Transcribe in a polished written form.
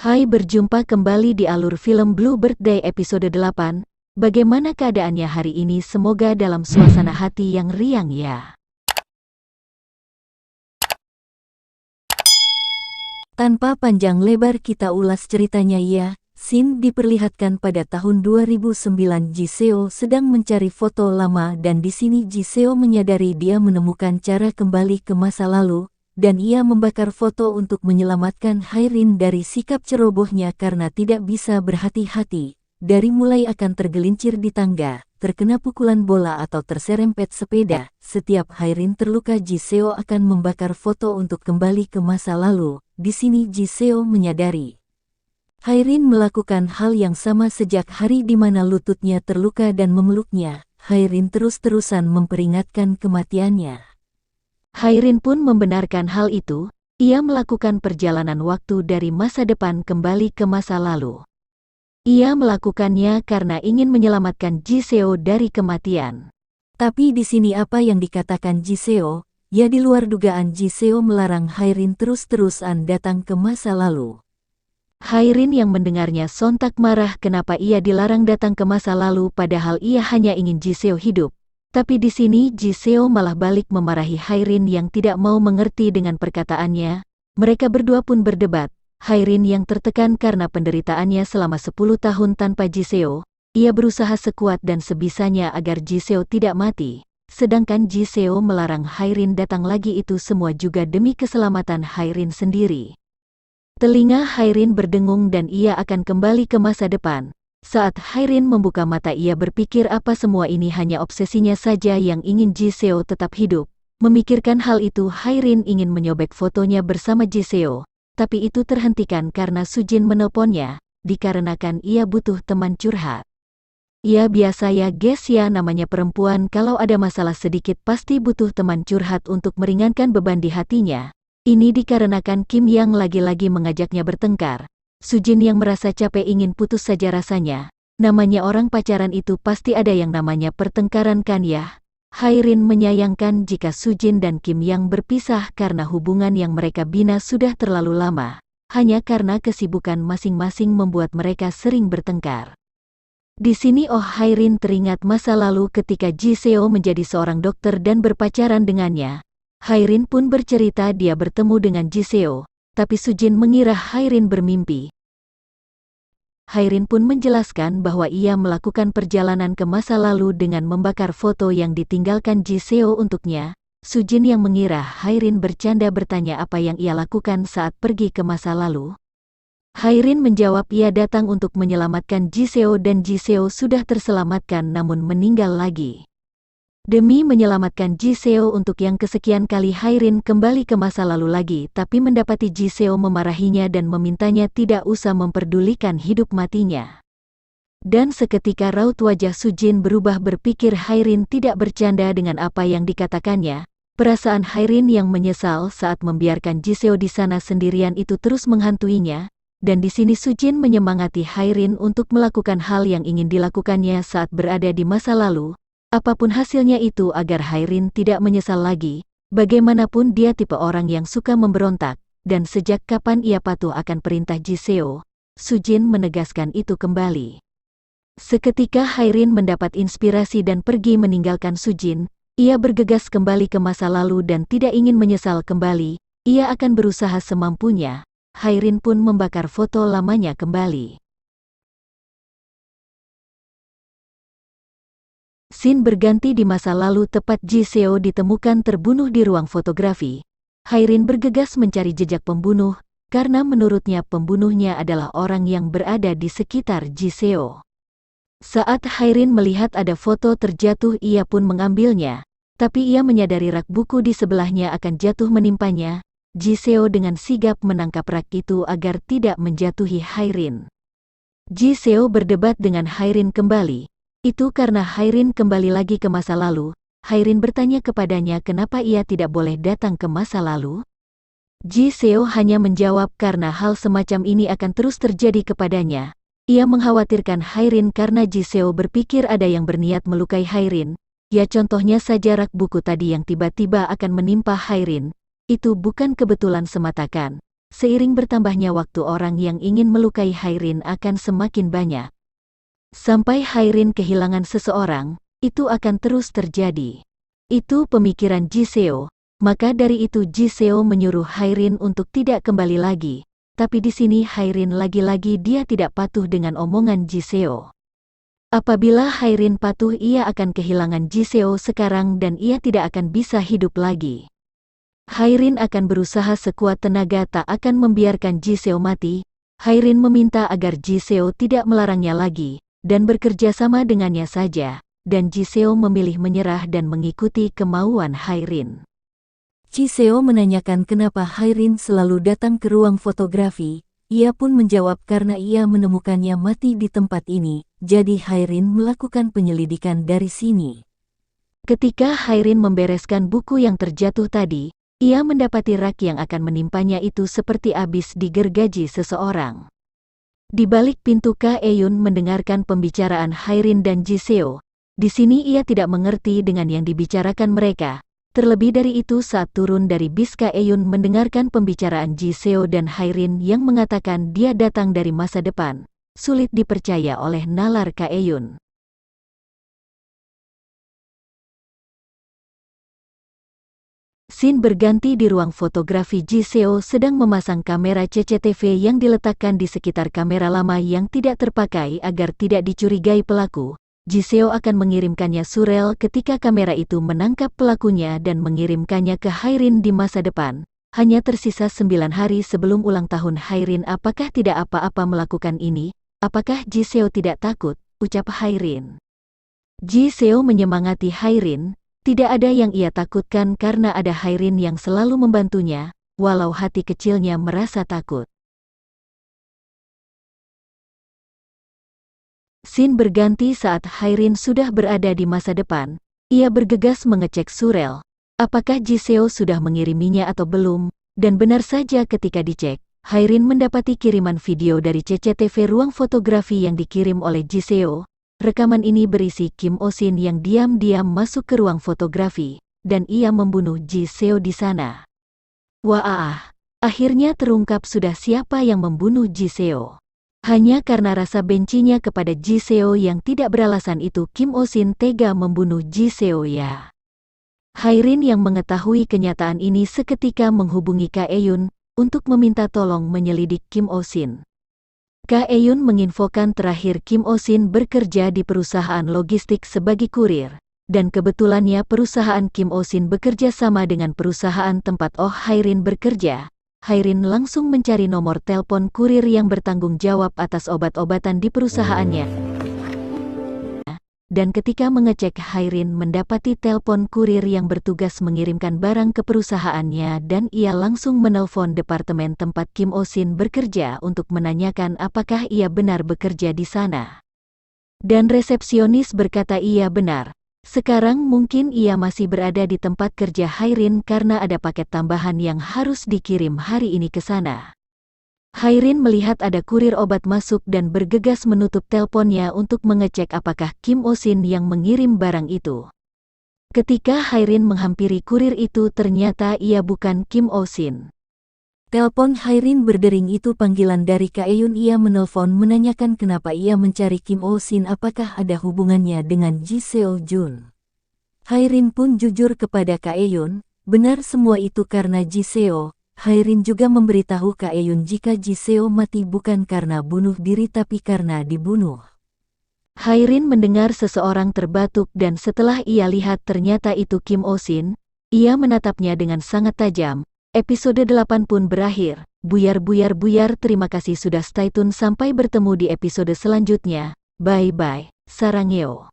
Hai, berjumpa kembali di alur film Blue Birthday episode 8. Bagaimana keadaannya hari ini? Semoga dalam suasana hati yang riang ya. Tanpa panjang lebar kita ulas ceritanya ya. Scene diperlihatkan pada tahun 2009. Jiseo sedang mencari foto lama dan di sini Jiseo menyadari dia menemukan cara kembali ke masa lalu. Dan ia membakar foto untuk menyelamatkan Hairin dari sikap cerobohnya karena tidak bisa berhati-hati. Dari mulai akan tergelincir di tangga, terkena pukulan bola atau terserempet sepeda, setiap Hairin terluka Jiseo akan membakar foto untuk kembali ke masa lalu. Di sini Jiseo menyadari Hairin melakukan hal yang sama sejak hari di mana lututnya terluka dan memeluknya. Hairin terus-terusan memperingatkan kematiannya. Hairin pun membenarkan hal itu. Ia melakukan perjalanan waktu dari masa depan kembali ke masa lalu. Ia melakukannya karena ingin menyelamatkan Jiseo dari kematian. Tapi di sini apa yang dikatakan Jiseo? Ya, di luar dugaan Jiseo melarang Hairin terus-terusan datang ke masa lalu. Hairin yang mendengarnya sontak marah kenapa ia dilarang datang ke masa lalu padahal ia hanya ingin Jiseo hidup. Tapi di sini Jiseo malah balik memarahi Hairin yang tidak mau mengerti dengan perkataannya. Mereka berdua pun berdebat. Hairin yang tertekan karena penderitaannya selama 10 tahun tanpa Jiseo. Ia berusaha sekuat dan sebisanya agar Jiseo tidak mati. Sedangkan Jiseo melarang Hairin datang lagi, itu semua juga demi keselamatan Hairin sendiri. Telinga Hairin berdengung dan ia akan kembali ke masa depan. Saat Hairin membuka mata ia berpikir apa semua ini hanya obsesinya saja yang ingin Jiseo tetap hidup. Memikirkan hal itu Hairin ingin menyobek fotonya bersama Jiseo. Tapi itu terhentikan karena Sujin menelponnya, dikarenakan ia butuh teman curhat. Ya biasa ya guys ya, namanya perempuan kalau ada masalah sedikit pasti butuh teman curhat untuk meringankan beban di hatinya. Ini dikarenakan Kim yang lagi-lagi mengajaknya bertengkar. Sujin yang merasa capek ingin putus saja rasanya. Namanya orang pacaran itu pasti ada yang namanya pertengkaran kan ya. Hairin menyayangkan jika Sujin dan Kim yang berpisah karena hubungan yang mereka bina sudah terlalu lama. Hanya karena kesibukan masing-masing membuat mereka sering bertengkar. Di sini Hairin teringat masa lalu ketika Jiseo menjadi seorang dokter dan berpacaran dengannya. Hairin pun bercerita dia bertemu dengan Jiseo. Tapi Sujin mengira Hairin bermimpi. Hairin pun menjelaskan bahwa ia melakukan perjalanan ke masa lalu dengan membakar foto yang ditinggalkan Jiseo untuknya. Sujin yang mengira Hairin bercanda bertanya apa yang ia lakukan saat pergi ke masa lalu. Hairin menjawab ia datang untuk menyelamatkan Jiseo dan Jiseo sudah terselamatkan namun meninggal lagi. Demi menyelamatkan Jiseo untuk yang kesekian kali Hairin kembali ke masa lalu lagi tapi mendapati Jiseo memarahinya dan memintanya tidak usah memperdulikan hidup matinya. Dan seketika raut wajah Sujin berubah, berpikir Hairin tidak bercanda dengan apa yang dikatakannya. Perasaan Hairin yang menyesal saat membiarkan Jiseo di sana sendirian itu terus menghantuinya. Dan di sini Sujin menyemangati Hairin untuk melakukan hal yang ingin dilakukannya saat berada di masa lalu. Apapun hasilnya itu agar Hairin tidak menyesal lagi. Bagaimanapun dia tipe orang yang suka memberontak, dan sejak kapan ia patuh akan perintah Jiseo? Sujin menegaskan itu kembali. Seketika Hairin mendapat inspirasi dan pergi meninggalkan Sujin. Ia bergegas kembali ke masa lalu dan tidak ingin menyesal kembali. Ia akan berusaha semampunya. Hairin pun membakar foto lamanya kembali. Scene berganti di masa lalu, tepat Jiseo ditemukan terbunuh di ruang fotografi. Hairin bergegas mencari jejak pembunuh, karena menurutnya pembunuhnya adalah orang yang berada di sekitar Jiseo. Saat Hairin melihat ada foto terjatuh ia pun mengambilnya, tapi ia menyadari rak buku di sebelahnya akan jatuh menimpanya. Jiseo dengan sigap menangkap rak itu agar tidak menjatuhi Hairin. Jiseo berdebat dengan Hairin kembali. Itu karena Hairin kembali lagi ke masa lalu. Hairin bertanya kepadanya kenapa ia tidak boleh datang ke masa lalu. Jiseo hanya menjawab karena hal semacam ini akan terus terjadi kepadanya. Ia mengkhawatirkan Hairin karena Jiseo berpikir ada yang berniat melukai Hairin. Ya contohnya saja rak buku tadi yang tiba-tiba akan menimpa Hairin. Itu bukan kebetulan semata kan. seiring bertambahnya waktu orang yang ingin melukai Hairin akan semakin banyak. Sampai Hairin kehilangan seseorang, itu akan terus terjadi. Itu pemikiran Jiseo, maka dari itu Jiseo menyuruh Hairin untuk tidak kembali lagi. Tapi di sini Hairin lagi-lagi dia tidak patuh dengan omongan Jiseo. Apabila Hairin patuh ia akan kehilangan Jiseo sekarang dan ia tidak akan bisa hidup lagi. Hairin akan berusaha sekuat tenaga tak akan membiarkan Jiseo mati. Hairin meminta agar Jiseo tidak melarangnya lagi, dan bekerja sama dengannya saja, dan Jiseo memilih menyerah dan mengikuti kemauan Hairin. Jiseo menanyakan kenapa Hairin selalu datang ke ruang fotografi. Ia pun menjawab karena ia menemukannya mati di tempat ini, jadi Hairin melakukan penyelidikan dari sini. Ketika Hairin membereskan buku yang terjatuh tadi, ia mendapati rak yang akan menimpanya itu seperti abis digergaji seseorang. Di balik pintu Kak Eun mendengarkan pembicaraan Hairin dan Jiseo. Di sini ia tidak mengerti dengan yang dibicarakan mereka. Terlebih dari itu saat turun dari bis Kak Eun mendengarkan pembicaraan Jiseo dan Hairin yang mengatakan dia datang dari masa depan. Sulit dipercaya oleh nalar Kak Eun. Scene berganti di ruang fotografi. Jiseo sedang memasang kamera CCTV yang diletakkan di sekitar kamera lama yang tidak terpakai agar tidak dicurigai pelaku. Jiseo akan mengirimkannya surel ketika kamera itu menangkap pelakunya dan mengirimkannya ke Hairin di masa depan. Hanya tersisa 9 hari sebelum ulang tahun Hairin. Apakah tidak apa-apa melakukan ini? Apakah Jiseo tidak takut? Ucap Hairin. Jiseo menyemangati Hairin. Tidak ada yang ia takutkan karena ada Hairin yang selalu membantunya, walau hati kecilnya merasa takut. Scene berganti saat Hairin sudah berada di masa depan. Ia bergegas mengecek surel. Apakah Jiseo sudah mengiriminya atau belum? Dan benar saja ketika dicek, Hairin mendapati kiriman video dari CCTV ruang fotografi yang dikirim oleh Jiseo. Rekaman ini berisi Kim Oh-shin yang diam-diam masuk ke ruang fotografi, dan ia membunuh Jiseo di sana. Wah, akhirnya terungkap sudah siapa yang membunuh Jiseo. Hanya karena rasa bencinya kepada Jiseo yang tidak beralasan itu Kim Oh-shin tega membunuh Jiseo ya. Hairin yang mengetahui kenyataan ini seketika menghubungi Kak Eun untuk meminta tolong menyelidik Kim Oh-shin. Kak Eun menginfokan terakhir Kim Oh-shin bekerja di perusahaan logistik sebagai kurir, dan kebetulannya perusahaan Kim Oh-shin bekerja sama dengan perusahaan tempat Hairin bekerja. Hairin langsung mencari nomor telepon kurir yang bertanggung jawab atas obat-obatan di perusahaannya. Dan ketika mengecek Hairin mendapati telepon kurir yang bertugas mengirimkan barang ke perusahaannya dan ia langsung menelpon departemen tempat Kim Oh-shin bekerja untuk menanyakan apakah ia benar bekerja di sana. Dan resepsionis berkata iya benar. Sekarang mungkin ia masih berada di tempat kerja Hairin karena ada paket tambahan yang harus dikirim hari ini ke sana. Hairin melihat ada kurir obat masuk dan bergegas menutup teleponnya untuk mengecek apakah Kim Oh-shin yang mengirim barang itu. Ketika Hairin menghampiri kurir itu ternyata ia bukan Kim Oh-shin. Telepon Hairin berdering itu panggilan dari Kak Eun. Ia menelpon menanyakan kenapa ia mencari Kim Oh-shin, apakah ada hubungannya dengan Ji Seo-jun. Hairin pun jujur kepada Kak Eun, benar semua itu karena Jiseo. Hairin juga memberitahu Kak Eun jika Jiseo mati bukan karena bunuh diri tapi karena dibunuh. Hairin mendengar seseorang terbatuk dan setelah ia lihat ternyata itu Kim Oh-shin, ia menatapnya dengan sangat tajam. Episode 8 pun berakhir. Buyar. Terima kasih sudah stay tune sampai bertemu di episode selanjutnya. Bye-bye. Sarangeo.